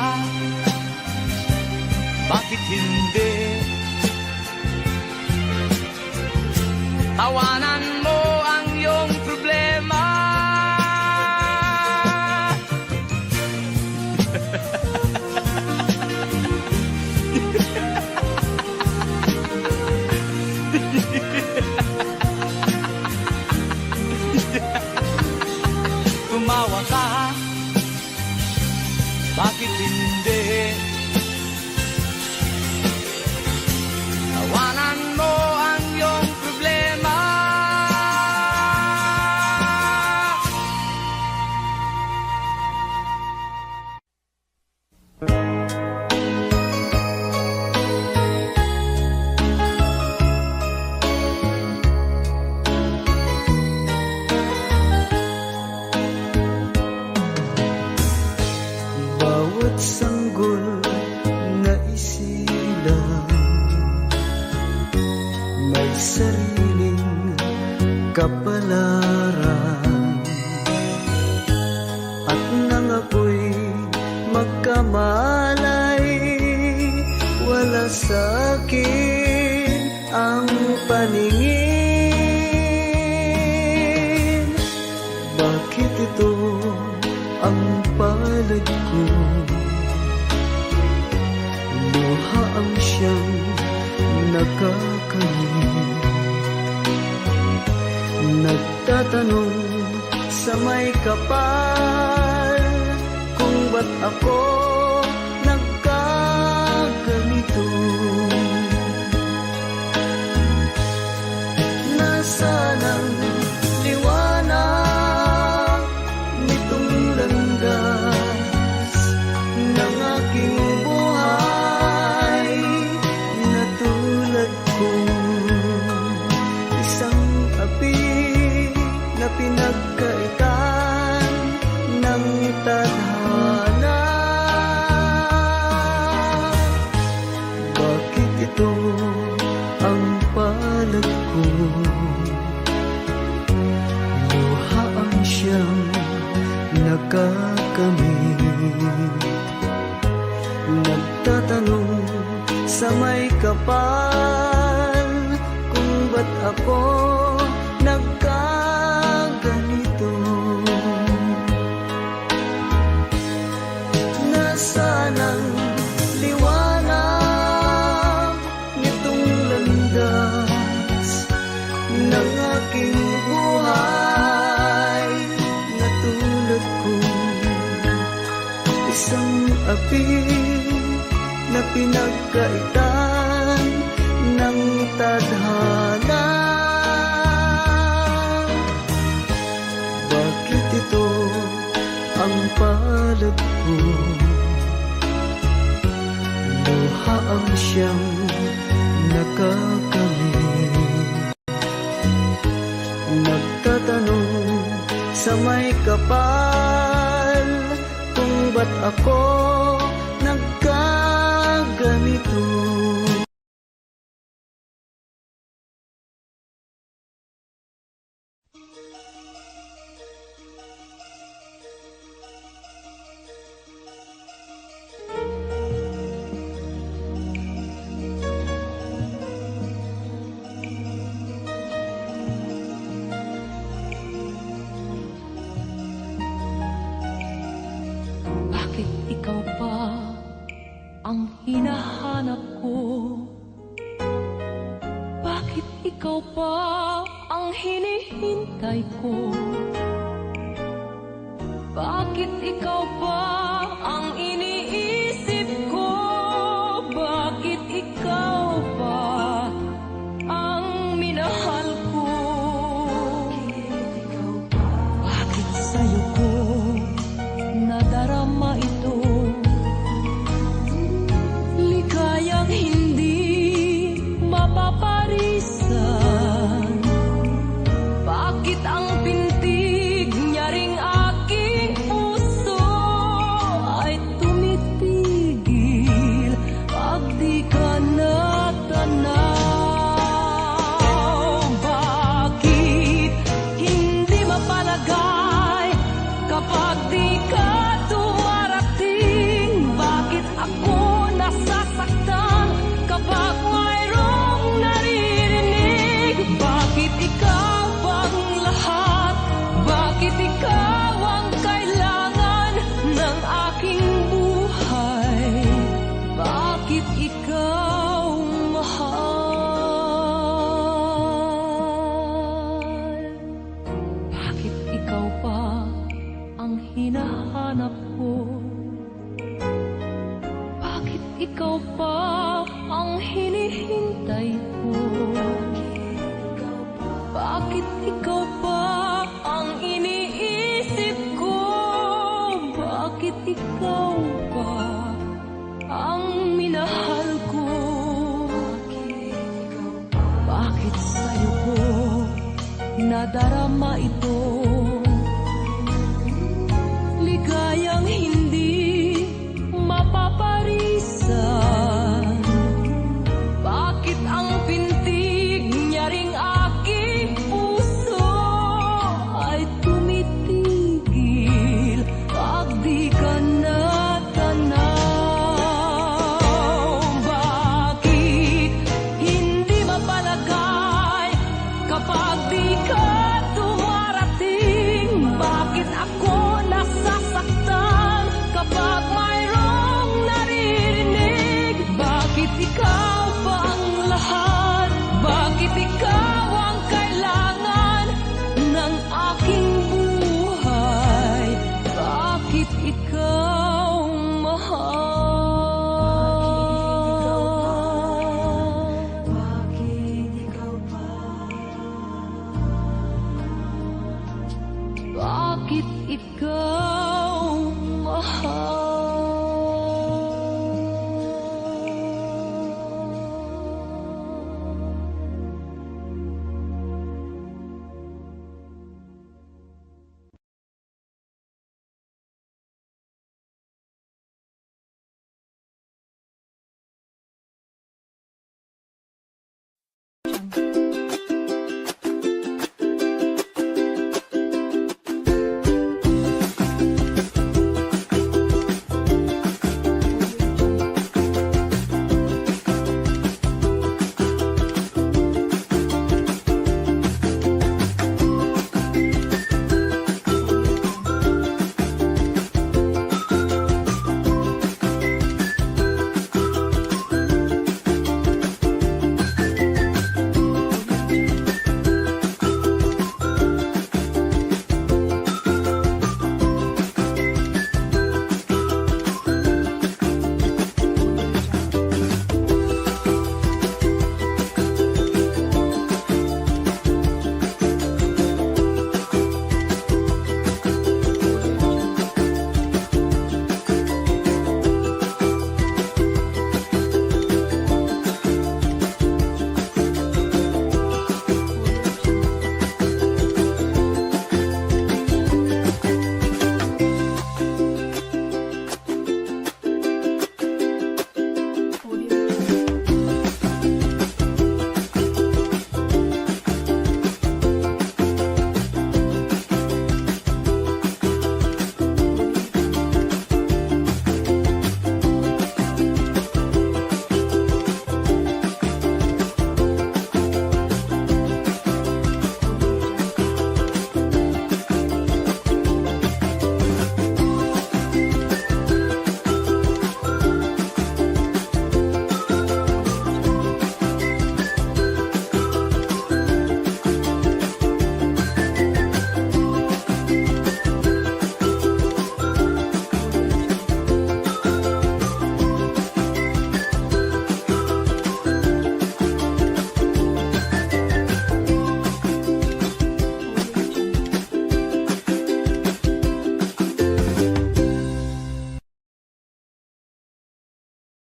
bakit hindi? Tawanan mo ang iyong problema. Tumawa ka, bakit hindi? Tawanan mo ang iyong problema. Bawat sanggol na isilang may sariling kapalaran, at nang ako'y magkamalay, wala sa'kin ang paningin. Bakit ito ang palad ko? Luha ang siyang nakakalit. Nagtatanong sa may kapal kung ba't ako nagkaganito. Nasaan ang liwanag nitong landas ng aking buhay, na tulad kong isang api na pinagkaitan ng tadhana. ako nagkaganito? Nasaan ang liwanag nitong landas ng aking buhay? Natulad ko isang api na pinagkaitan ng tadhana. Bakit ito ang palad ko? Luha ang siyang nakakamit. Nagtatanong sa may kapal kung ba't ako nagkaganito. Bakit ikaw pa ang hinahanap ko? Bakit ikaw pa ang hinihintay ko? Bakit ikaw pa ang iniisip ko? Bakit ikaw pa ang minahal ko? Bakit sa'yo ko nadarama ito? Ligayang hindi mapaparisan. Bakit ang pintig niya ring aking puso ay tumitigil pag di ka natanaw? Bakit hindi mapalagay kapag di ka dumarating? Bakit ako nasasaktan kapag mayroong naririnig? Bakit ikaw ang lahat? Bakit ikaw ang kailangan ng aking buhay? Bakit ikaw mahal? Bakit ikaw pa ang hinahanap ko? Bakit ikaw pa ang hinihintay ko? Bakit ikaw pa ang iniisip ko? Bakit ikaw pa ang minahal ko? Bakit sa'yo ko nadarama ito?